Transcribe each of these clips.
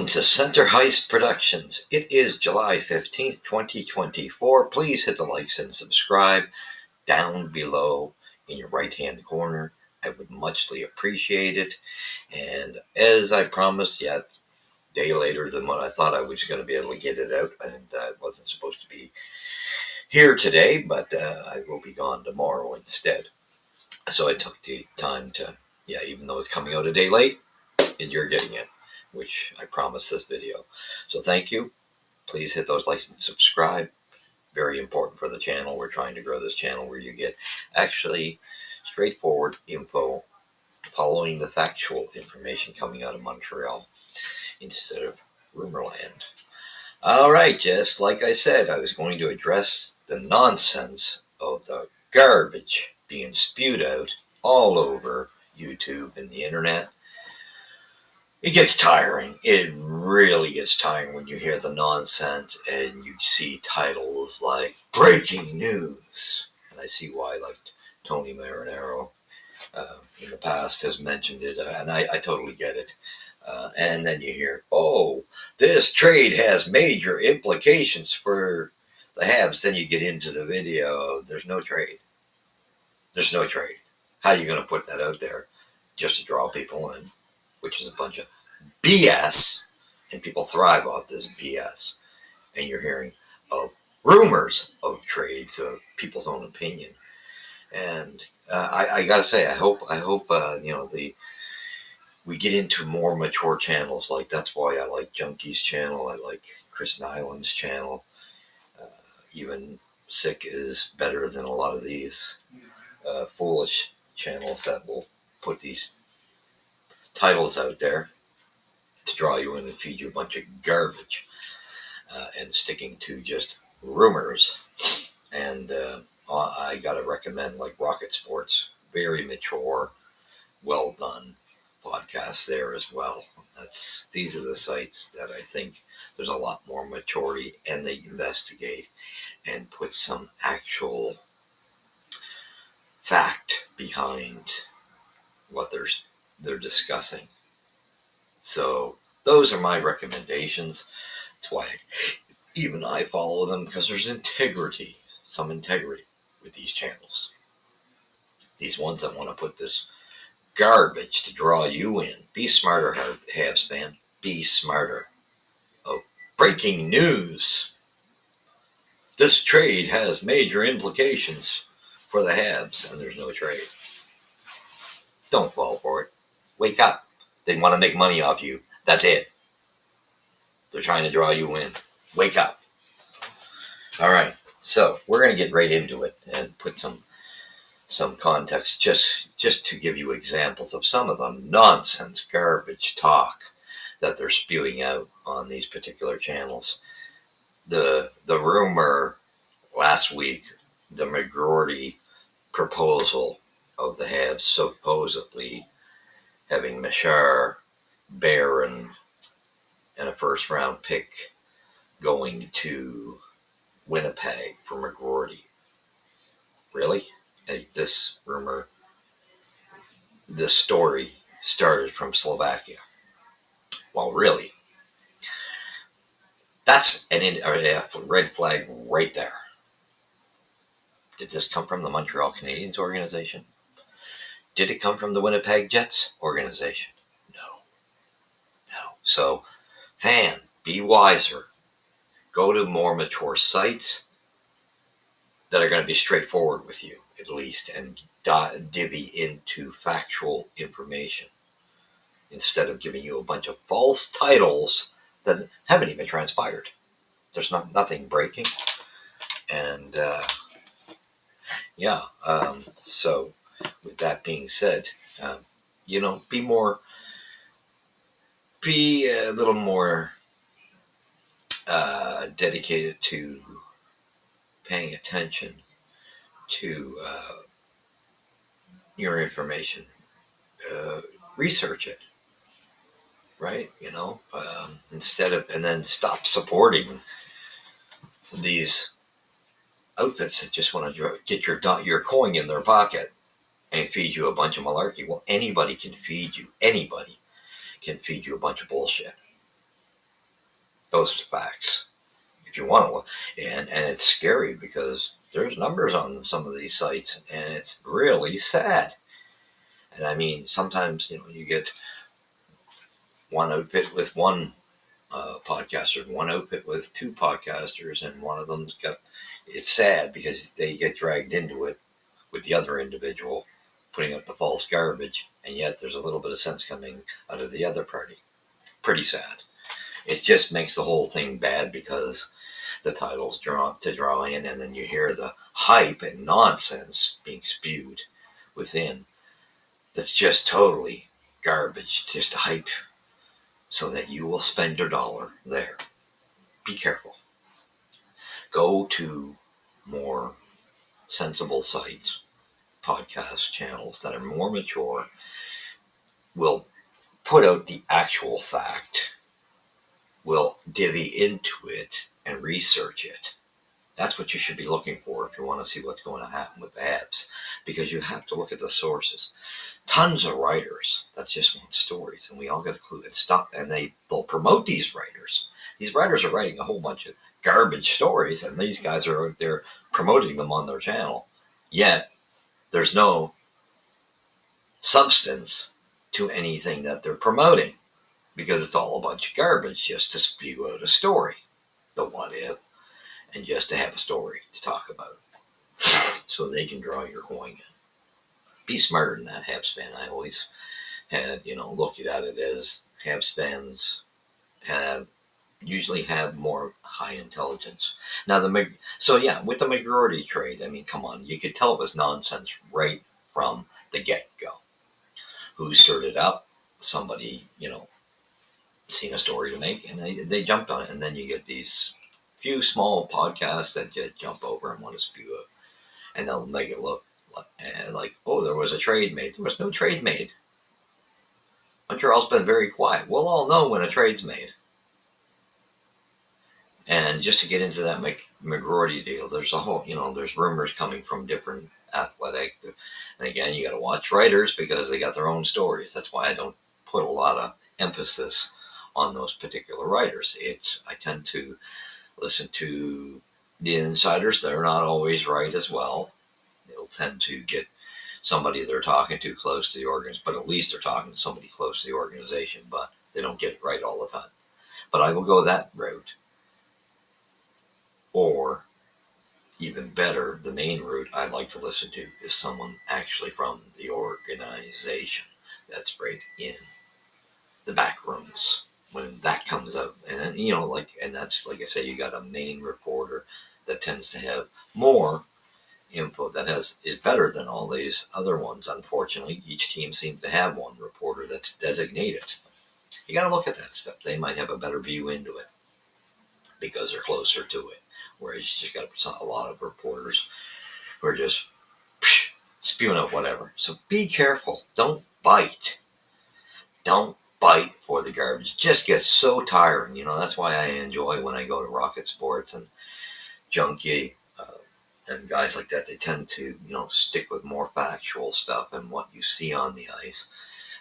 Welcome to Center Heist Productions. It is July 15th, 2024. Please hit the likes and subscribe down below in your right-hand corner. I would muchly appreciate it. And as I promised, a day later than what I thought I was going to be able to get it out, and I wasn't supposed to be here today, but I will be gone tomorrow instead. So I took the time to, even though it's coming out a day late, and you're getting it, which I promised this video. So thank you. Please hit those likes and subscribe. Very important for the channel. We're trying to grow this channel where you get actually straightforward info following the factual information coming out of Montreal instead of rumorland. All right, just like I said, I was going to address the nonsense of the garbage being spewed out all over YouTube and the internet. It gets tiring. It really gets tiring when you hear the nonsense and you see titles like breaking news. And I see why, like Tony Marinaro in the past has mentioned it, and I totally get it. And then you hear, oh, this trade has major implications for the Habs. Then you get into the video. There's no trade. There's no trade. How are you going to put that out there just to draw people in, which is a bunch of BS, and people thrive off this BS. And you're hearing of rumors of trades, of people's own opinion. And I gotta say, I hope we get into more mature channels. Like, that's why I like Junkie's channel. I like Chris Nyland's channel. Even Sick is better than a lot of these foolish channels that will put these titles out there to draw you in and feed you a bunch of garbage, and sticking to just rumors. And I gotta recommend, like, Rocket Sports, very mature, well done podcast there as well. These are the sites that I think there's a lot more maturity, and they investigate and put some actual fact behind what they're discussing. So those are my recommendations. That's why even I follow them, because there's some integrity with these channels. These ones that want to put this garbage to draw you in. Be smarter, Habs fan. Be smarter. Oh, breaking news. This trade has major implications for the Habs, and there's no trade. Don't fall for it. Wake up. They want to make money off you. That's it. They're trying to draw you in. Wake up. All right. So we're going to get right into it and put some context just to give you examples of some of the nonsense garbage talk that they're spewing out on these particular channels. The rumor last week, the McGroarty proposal of the Habs supposedly having Machar, Barron, and a first-round pick going to Winnipeg for McGroarty. Really? And this story started from Slovakia. Well, really? That's a red flag right there. Did this come from the Montreal Canadiens organization? Did it come from the Winnipeg Jets organization? No. So, fan, be wiser. Go to more mature sites that are going to be straightforward with you, at least, and divvy into factual information instead of giving you a bunch of false titles that haven't even transpired. There's nothing breaking. And so with that being said, be a little more dedicated to paying attention to your information. Research it, right? And then stop supporting these outfits that just want to get your coin in their pocket and feed you a bunch of malarkey. Well, anybody can feed you. Anybody can feed you a bunch of bullshit. Those are the facts. If you want to, and it's scary because there's numbers on some of these sites, and it's really sad. And I mean, sometimes you get one outfit with one podcaster, one outfit with two podcasters, and one of them's got. It's sad because they get dragged into it with the other individual putting out the false garbage, and yet there's a little bit of sense coming out of the other party. Pretty sad. It just makes the whole thing bad because the titles draw in, and then you hear the hype and nonsense being spewed within. That's just totally garbage. Just hype so that you will spend your dollar there. Be careful. Go to more sensible sites, podcast channels that are more mature, will put out the actual fact, will divvy into it and research it. That's what you should be looking for if you want to see what's going to happen with the Habs, because you have to look at the sources. Tons of writers that just want stories, and we all got to clue and stop. And they'll promote these writers. These writers are writing a whole bunch of garbage stories, and these guys are out there promoting them on their channel. Yet there's no substance to anything that they're promoting, because it's all a bunch of garbage just to spew out a story, the what if, and just to have a story to talk about so they can draw your coin in. Be smarter than that, Habs fan. I always had, looked at it as Habs fans usually have more high intelligence. Now, with the McGroarty trade, I mean, come on, you could tell it was nonsense right from the get-go. Who stirred it up? Somebody, seen a story to make, and they jumped on it, and then you get these few small podcasts that just jump over and want to spew up, and they'll make it look like, oh, there was a trade made. There was no trade made. Montreal's been very quiet. We'll all know when a trade's made. And just to get into that McGroarty deal, there's a whole, there's rumors coming from different athletic, and again, you got to watch writers because they got their own stories. That's why I don't put a lot of emphasis on those particular writers. I tend to listen to the insiders. They're not always right as well. They'll tend to get somebody they're talking to close to the organization, but at least they're talking to somebody close to the organization, but they don't get it right all the time. But I will go that route. Or, even better, the main route I'd like to listen to is someone actually from the organization that's right in the back rooms when that comes out. And, and that's, like I say, you got a main reporter that tends to have more info that is better than all these other ones. Unfortunately, each team seems to have one reporter that's designated. You got to look at that stuff. They might have a better view into it because they're closer to it. Whereas you just got a lot of reporters who are just spewing out whatever. So be careful. Don't bite. Don't bite for the garbage. It just gets so tiring. That's why I enjoy when I go to Rocket Sports and Junkie and guys like that. They tend to, stick with more factual stuff and what you see on the ice.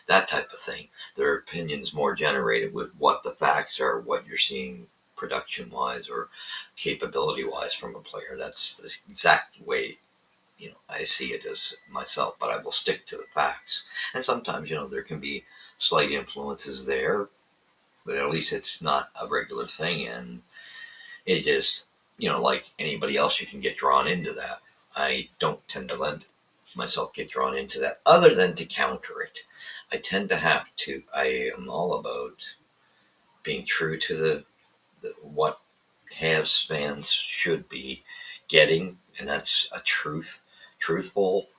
That type of thing. Their opinions more generated with what the facts are, what you're seeing production-wise or capability-wise from a player. That's the exact way, I see it as myself, but I will stick to the facts. And sometimes, there can be slight influences there, but at least it's not a regular thing, and it just, like anybody else, you can get drawn into that. I don't tend to let myself get drawn into that, other than to counter it. I tend to have to. I am all about being true to the what Habs fans should be getting, and that's a truthful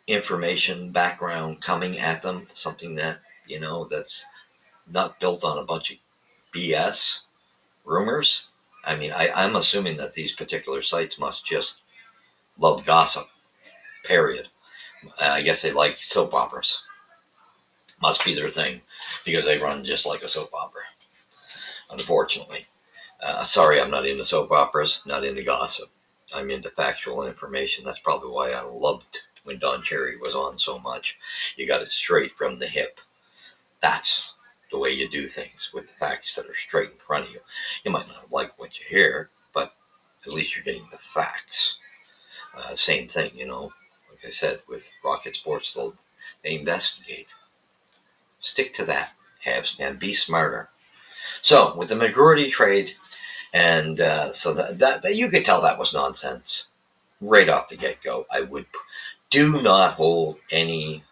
information background coming at them, something that, that's not built on a bunch of BS rumors. I mean, I'm assuming that these particular sites must just love gossip, period. I guess they like soap operas. Must be their thing, because they run just like a soap opera, unfortunately. Sorry, I'm not into soap operas, not into gossip. I'm into factual information. That's probably why I loved when Don Cherry was on so much. You got it straight from the hip. That's the way you do things with the facts that are straight in front of you. You might not like what you hear, but at least you're getting the facts. Same thing, like I said, with Rocket Sports, they investigate. Stick to that, Habs, and be smarter. So, with the McGroarty trade, and so that you could tell that was nonsense right off the get-go. I would do not hold any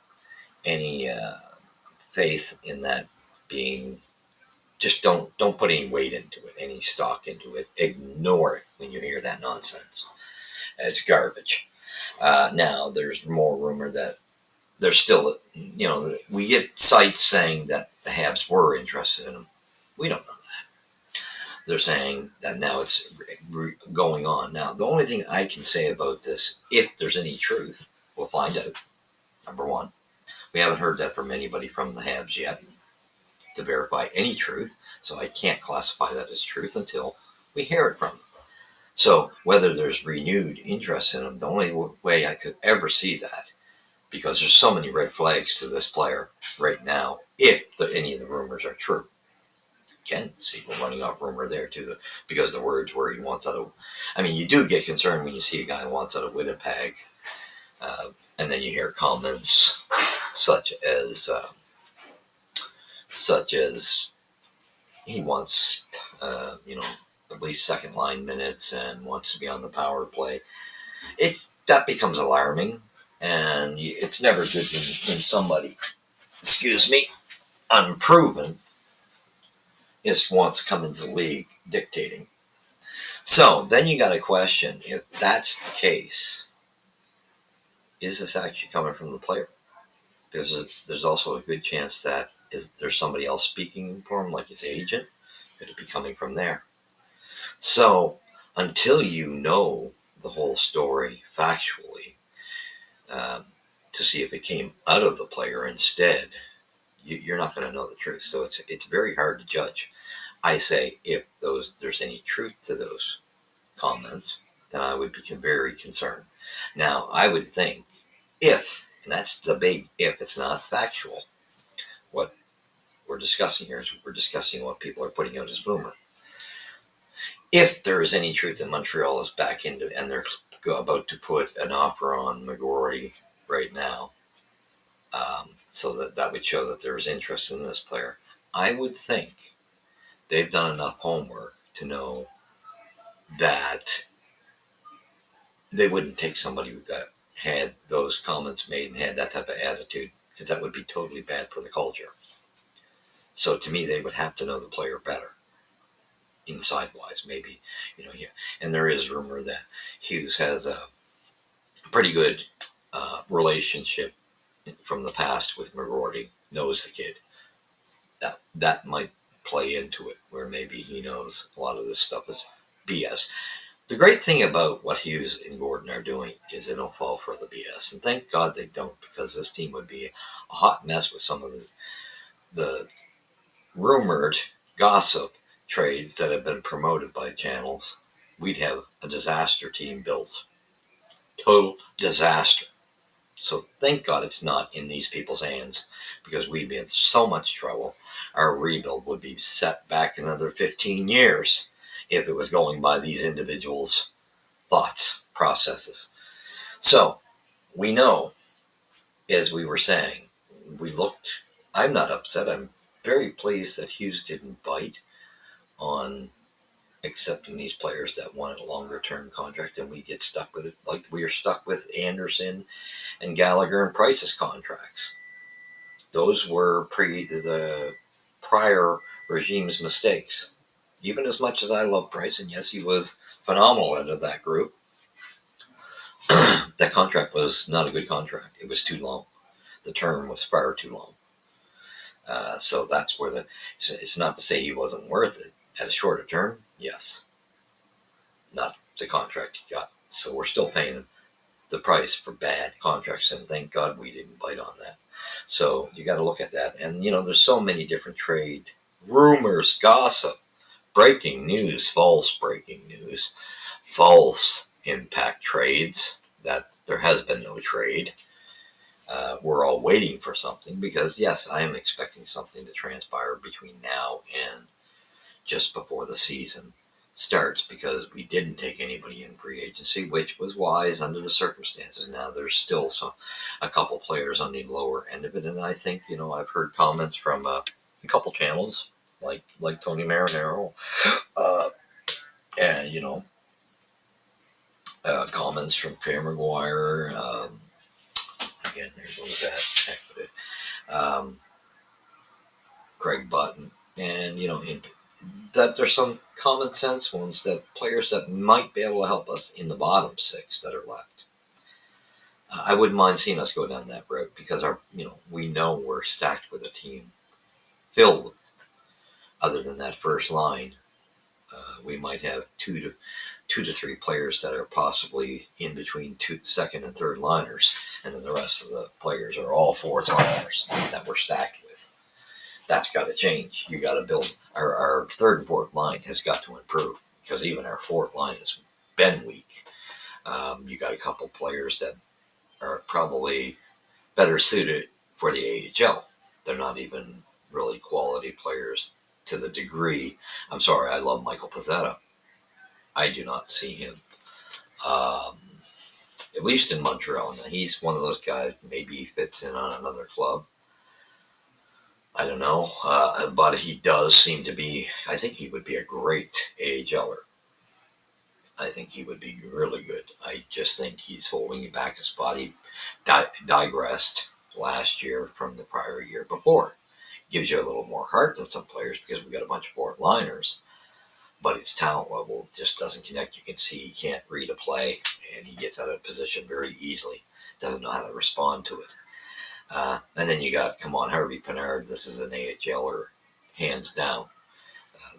faith in that being. Just don't put any weight into it, any stock into it. Ignore it when you hear that nonsense. It's garbage. Now there's more rumor that there's still, we get sites saying that the Habs were interested in him. We don't know that. They're saying that now it's going on. Now the only thing I can say about this, if there's any truth, we'll find out. Number one, we haven't heard that from anybody from the Habs yet to verify any truth, so I can't classify that as truth until we hear it from them. So whether there's renewed interest in him, the only way I could ever see that, because there's so many red flags to this player right now, if any of the rumors are true. Again, see, we're running off rumor there too, because the words where he wants out of, you do get concerned when you see a guy who wants out of Winnipeg, and then you hear comments such as he wants, at least second line minutes and wants to be on the power play. That becomes alarming, and it's never good when somebody, unproven, just wants to come into the league dictating. So then you got to question, if that's the case, is this actually coming from the player? Because there's also a good chance that there's somebody else speaking for him, like his agent. Could it be coming from there? So until you know the whole story factually, to see if it came out of the player instead, you're not going to know the truth. So it's very hard to judge. I say if there's any truth to those comments, then I would be very concerned. Now, I would think if, and that's the big if, it's not factual. What we're discussing here is we're discussing what people are putting out as rumor. If there is any truth that Montreal is back into, and they're about to put an offer on McGroarty right now, so that would show that there is interest in this player, I would think they've done enough homework to know that they wouldn't take somebody that had those comments made and had that type of attitude, because that would be totally bad for the culture. So to me, they would have to know the player better, inside-wise, maybe, yeah. And there is rumor that Hughes has a pretty good relationship from the past with McGroarty, knows the kid. That might play into it, where maybe he knows a lot of this stuff is BS. The great thing about what Hughes and Gordon are doing is they don't fall for the BS. And thank God they don't, because this team would be a hot mess with some of the rumored gossip trades that have been promoted by channels. We'd have a disaster team built. Total disaster. So thank God it's not in these people's hands, because we'd be in so much trouble. Our rebuild would be set back another 15 years if it was going by these individuals' thoughts, processes. So we know, as we were saying, I'm not upset. I'm very pleased that Hughes didn't bite on accepting these players that wanted a longer term contract, and we get stuck with it like we are stuck with Anderson and Gallagher and Price's contracts. Those were the prior regime's mistakes. Even as much as I love Price, and yes, he was phenomenal out of that group, that contract was not a good contract. It was too long. The term was far too long. So that's where it's not to say he wasn't worth it. At a shorter term, yes. Not the contract he got. So we're still paying the price for bad contracts, and thank God we didn't bite on that. So you got to look at that. And, there's so many different trade rumors, gossip, breaking news, false breaking news, false impact trades, that there has been no trade. We're all waiting for something because, yes, I am expecting something to transpire between now and just before the season starts, because we didn't take anybody in free agency, which was wise under the circumstances. Now there's still a couple players on the lower end of it, and I think, I've heard comments from a couple channels like Tony Marinaro, uh, and comments from Pierre Maguire. Again, there's what was that? Heck with it. Craig Button, and that there's some common sense ones, that players that might be able to help us in the bottom six that are left. I wouldn't mind seeing us go down that road, because we know we're stacked with a team filled. Other than that first line, we might have two to three players that are possibly in between second and third liners, and then the rest of the players are all fourth liners that we're stacked with. That's got to change. You got to build. Our third and fourth line has got to improve, because even our fourth line has been weak. You got a couple players that are probably better suited for the AHL. They're not even really quality players to the degree. I'm sorry, I love Michael Pezzetta. I do not see him, at least in Montreal. Now, he's one of those guys, maybe he fits in on another club. I don't know, but he does seem to be, I think he would be a great AHLer. I think he would be really good. I just think he's holding back his body. Digressed last year from the prior year before. Gives you a little more heart than some players, because we got a bunch of fourth liners, but his talent level just doesn't connect. You can see he can't read a play, and he gets out of position very easily. Doesn't know how to respond to it. And then you got, come on, Harvey Pinard. This is an AHLer, hands down.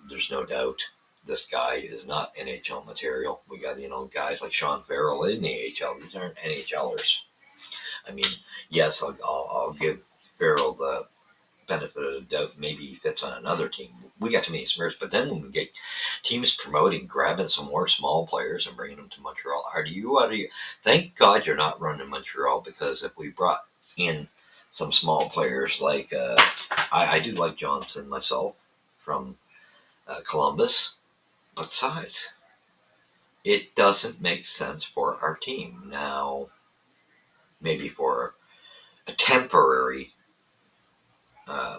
There's no doubt this guy is not NHL material. We got, guys like Sean Farrell in the AHL. These aren't NHLers. I mean, yes, I'll give Farrell the benefit of the doubt. Maybe he fits on another team. We got too many Smurfs. But then when we get teams promoting, grabbing some more small players and bringing them to Montreal, are you? Thank God you're not running Montreal, because if we brought in some small players like, I do like Johnson myself from Columbus, but size, it doesn't make sense for our team. Now, maybe for a temporary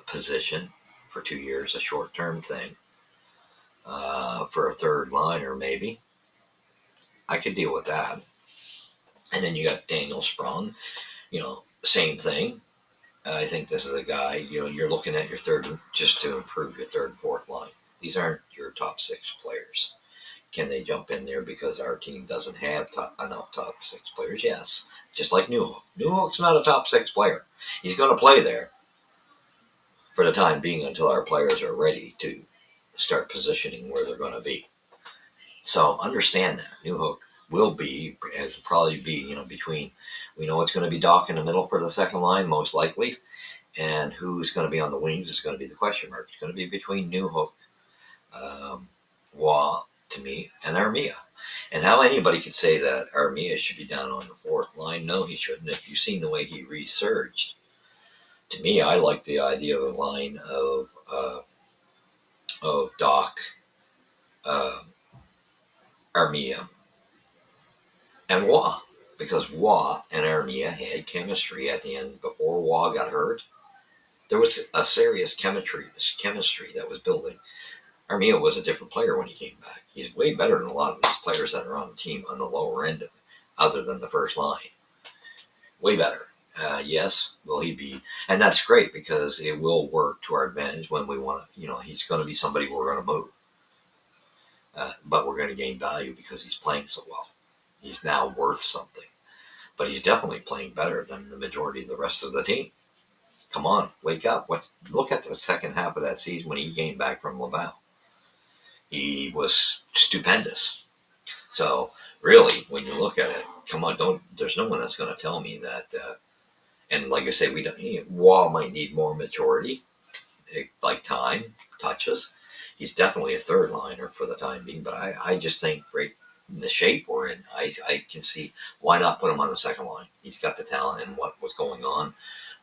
position for 2 years, a short-term thing, for a third liner, maybe I could deal with that. And then you got Daniel Sprong, same thing. I think this is a guy, you're looking at your third, just to improve your third and fourth line. These aren't your top six players. Can they jump in there because our team doesn't have enough top six players? Yes. Just like Newhook. Newhook's not a top six player. He's going to play there for the time being until our players are ready to start positioning where they're going to be. So understand that. Newhook will probably be, between, we know it's going to be Doc in the middle for the second line, most likely. And who's going to be on the wings is going to be the question mark. It's going to be between Newhook, Waugh, to me, and Armia. And how anybody could say that Armia should be down on the fourth line? No, he shouldn't. If you've seen the way he resurged, to me, I like the idea of a line of Doc, Armia, and Waugh, because Waugh and Armia had chemistry at the end before Waugh got hurt. There was a serious chemistry that was building. Armia was a different player when he came back. He's way better than a lot of these players that are on the team on the lower end of it, other than the first line. Way better. Yes, will he be? And that's great, because it will work to our advantage when we want to, he's going to be somebody we're going to move. But we're going to gain value because he's playing so well. He's now worth something. But he's definitely playing better than the majority of the rest of the team. Come on, wake up. Look at the second half of that season when he came back from Laval. He was stupendous. So really, when you look at it, come on, there's no one that's going to tell me that. And like I say, Waugh might need more maturity, like time, touches. He's definitely a third liner for the time being, but I just think the shape we're in, I can see why not put him on the second line. He's got the talent, and what was going on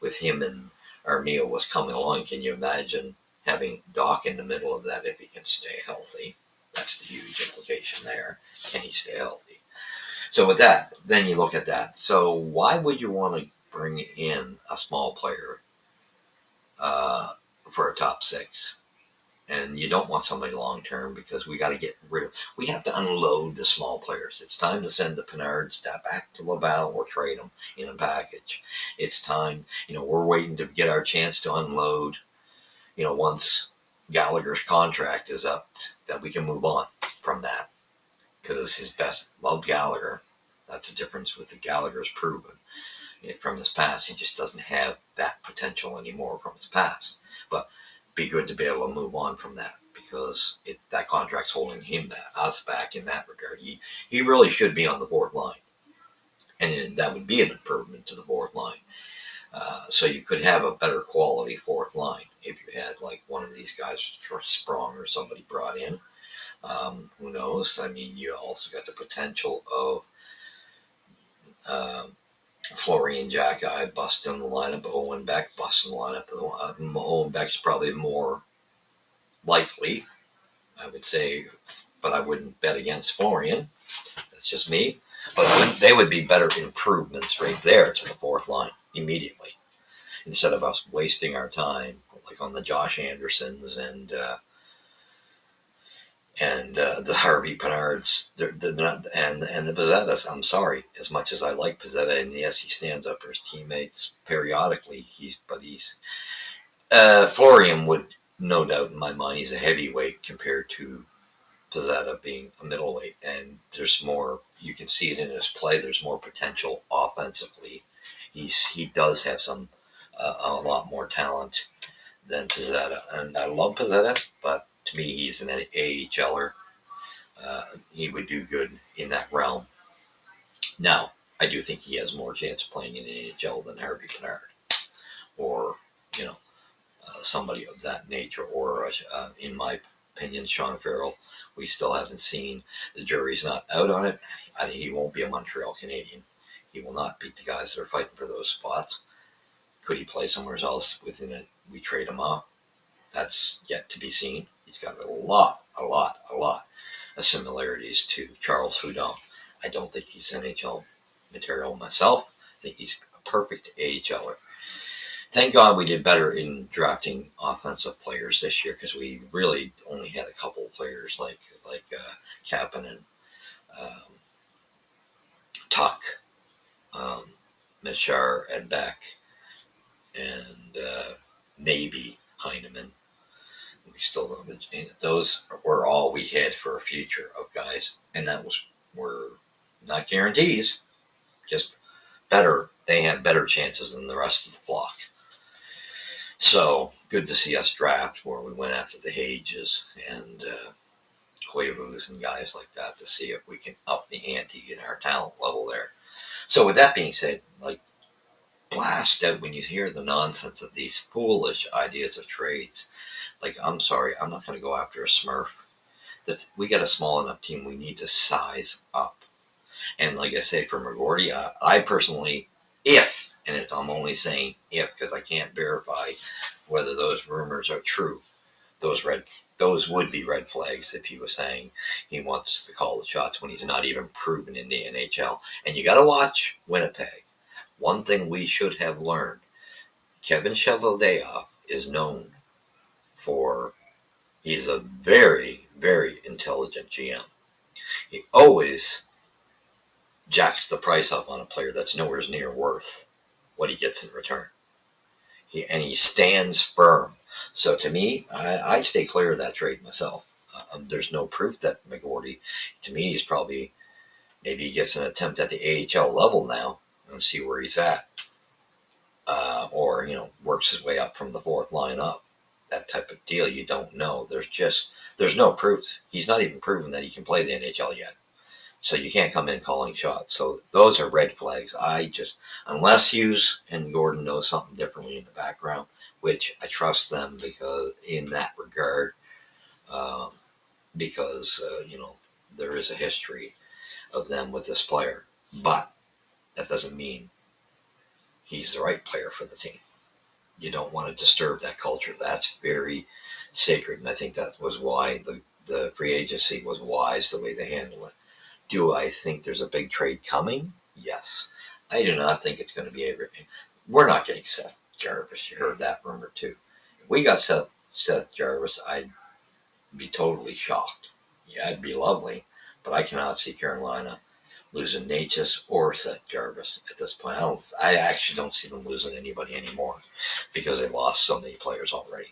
with him and Armia was coming along. Can you imagine having Doc in the middle of that if he can stay healthy? That's the huge implication there. Can he stay healthy? So with that, then you look at that. So why would you want to bring in a small player uh, for a top six? And you don't want somebody long term because we got to get rid of. We have to unload the small players. It's time to send the Pinards back to Laval or trade them in a package. It's time. We're waiting to get our chance to unload. Once Gallagher's contract is up, that we can move on from that because his best loved Gallagher. That's the difference with the Gallagher's proven from his past. He just doesn't have that potential anymore from his past. But be good to be able to move on from that because that contract's holding him back, us back in that regard. He really should be on the fourth line, and that would be an improvement to the fourth line. So you could have a better quality fourth line if you had like one of these guys for Sprong or somebody brought in. Who knows? I mean, you also got the potential of Florian Jacki busting the lineup, Owen Beck busting the lineup. Owen Beck's probably more likely, I would say, but I wouldn't bet against Florian. That's just me. But they would be better improvements right there to the fourth line immediately, instead of us wasting our time like on the Josh Andersons and the Harvey Pinards, they're not, and the Pizzettas. I'm sorry, as much as I like Pizzetta, and yes, he stands up for his teammates periodically. He's Florian would, no doubt in my mind, he's a heavyweight compared to Pizzetta being a middleweight, and there's more. You can see it in his play. There's more potential offensively. He does have a lot more talent than Pizzetta, and I love Pizzetta, but to me, he's an AHLer. He would do good in that realm. Now, I do think he has more chance of playing in the AHL than Harvey Pinard, or you know, somebody of that nature, or in my opinion, Sean Farrell. We still haven't seen. The jury's not out on it. He won't be a Montreal Canadian. He will not beat the guys that are fighting for those spots. Could he play somewhere else within it? We trade him off. That's yet to be seen. He's got a lot of similarities to Charles Hudon. I don't think he's NHL material myself. I think he's a perfect AHLer. Thank God we did better in drafting offensive players this year because we really only had a couple of players like Kapanen, um, Tuck, um, Mishar, and Beck, and maybe Heineman. We still don't. Those were all we had for a future of guys, and that were not guarantees, just better. They had better chances than the rest of the flock. So good to see us draft where we went after the Hages and Quavos and guys like that to see if we can up the ante in our talent level there. So with that being said, like blast out when you hear the nonsense of these foolish ideas of trades. Like, I'm sorry, I'm not going to go after a Smurf. That we got a small enough team. We need to size up. And like I say, for McGordy, I personally, I'm only saying if because I can't verify whether those rumors are true. Those would be red flags if he was saying he wants to call the shots when he's not even proven in the NHL. And you got to watch Winnipeg. One thing we should have learned: Kevin Cheveldayoff is known for he's a very intelligent GM. He always jacks the price up on a player that's nowhere near worth what he gets in return. He stands firm. So to me, I'd stay clear of that trade myself. There's no proof that McGordy, to me, he's probably, maybe he gets an attempt at the AHL level now and see where he's at. Or, works his way up from the fourth line up. That type of deal, you don't know. There's no proof. He's not even proven that he can play the NHL yet. So you can't come in calling shots. So those are red flags. Unless Hughes and Gordon know something differently in the background, which I trust them because in that regard, um, because there is a history. of them with this player. But that doesn't mean he's the right player for the team. You don't want to disturb that culture. That's very sacred. And I think that was why the free agency was wise the way they handled it. Do I think there's a big trade coming? Yes. I do not think it's going to be we're not getting Seth Jarvis. You heard that rumor too. If we got Seth Jarvis, I'd be totally shocked. Yeah, it'd be lovely. But I cannot see Carolina losing Natchez or Seth Jarvis at this point. I actually don't see them losing anybody anymore because they lost so many players already.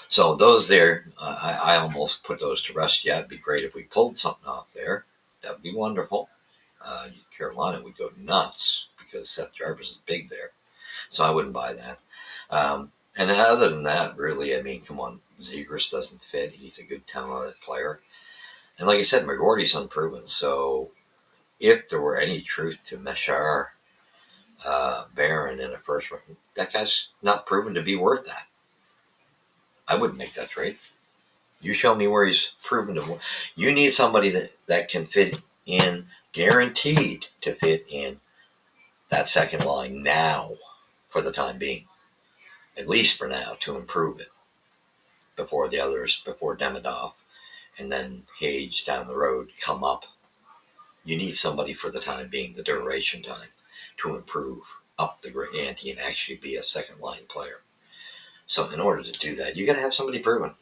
So those there, I almost put those to rest. Yeah, it'd be great if we pulled something off there. That would be wonderful. Carolina would go nuts because Seth Jarvis is big there. So I wouldn't buy that. And then other than that, really, I mean, come on, Zegras doesn't fit. He's a good, talented player. And like I said, McGroarty's unproven. So if there were any truth to Meshar Barron in a first round, that guy's not proven to be worth that. I wouldn't make that trade. You show me where he's proven to. You need somebody that can fit in, guaranteed to fit in that second line now for the time being. At least for now, to improve it before the others, before Demidov and then Hage down the road come up. You need somebody for the time being, the duration time, to improve up the ante and actually be a second line player. So in order to do that, you got to have somebody proven.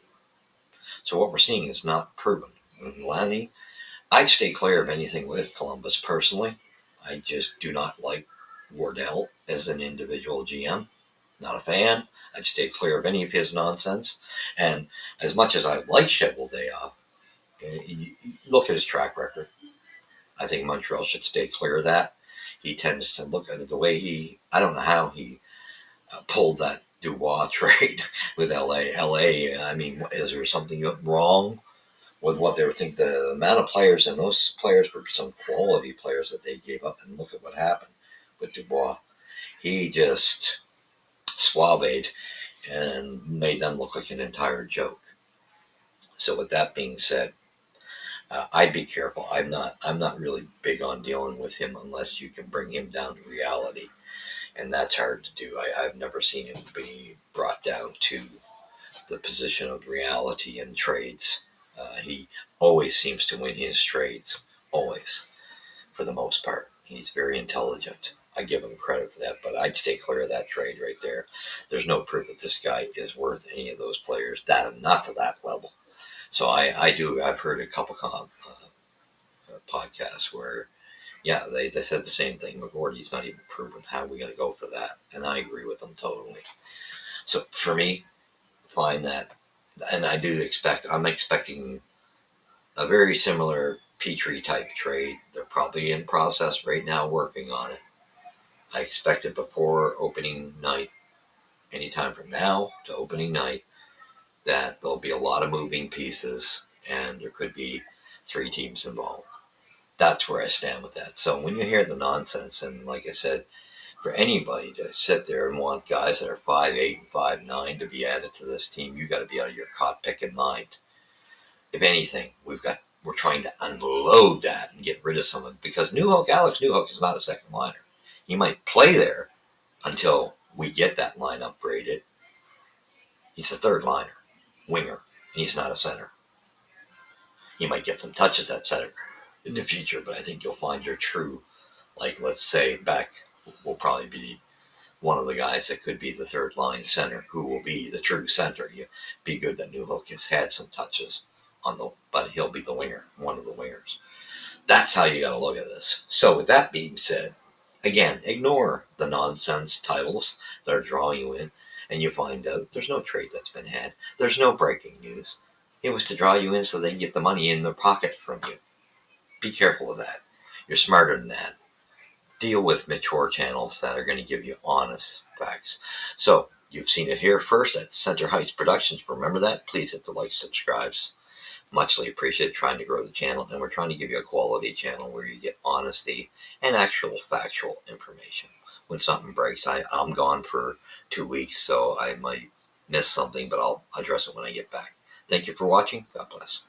So what we're seeing is not proven. And Lanny, I'd stay clear of anything with Columbus personally. I just do not like Wardell as an individual GM. Not a fan. I'd stay clear of any of his nonsense. And as much as I like Cheveldayoff, you look at his track record. I think Montreal should stay clear of that. He tends to look at it the way I don't know how he pulled that Dubois trade with LA. LA, I mean, is there something wrong with what they were thinking? The amount of players, and those players were some quality players that they gave up, and look at what happened with Dubois. He just suaved and made them look like an entire joke. So with that being said, I'd be careful. I'm not really big on dealing with him unless you can bring him down to reality, and that's hard to do. I've never seen him be brought down to the position of reality in trades. He always seems to win his trades, always, for the most part. He's very intelligent. I give him credit for that, but I'd stay clear of that trade right there. There's no proof that this guy is worth any of those players, not to that level. So I've heard a couple podcasts where, yeah, they said the same thing. McGroarty's not even proven. How are we going to go for that? And I agree with them totally. So for me, find that, and I'm expecting a very similar Petrie type trade. They're probably in process right now working on it. I expect it before opening night, anytime from now to opening night, that there'll be a lot of moving pieces and there could be 3 teams involved. That's where I stand with that. So when you hear the nonsense, and like I said, for anybody to sit there and want guys that are 5'8" and 5'9" to be added to this team, you got to be out of your caught picking mind. If anything, we're trying to unload that and get rid of someone, because Alex Newhook is not a second liner. He might play there until we get that line upgraded. He's a third liner, winger, and he's not a center. He might get some touches at center in the future, but I think you'll find your true, like let's say Beck will probably be one of the guys that could be the third line center, who will be the true center. It'd be good that Newhook has had some touches but he'll be the winger, one of the wingers. That's how you got to look at this. So with that being said, again, ignore the nonsense titles that are drawing you in, and you find out there's no trade that's been had. There's no breaking news. It was to draw you in so they can get the money in their pocket from you. Be careful of that. You're smarter than that. Deal with mature channels that are going to give you honest facts. So you've seen it here first at Center Heights Productions. Remember that? Please hit the like, subscribes. Muchly appreciated. Trying to grow the channel, and we're trying to give you a quality channel where you get honesty and actual factual information. When something breaks, I'm gone for 2 weeks, so I might miss something, but I'll address it when I get back. Thank you for watching. God bless.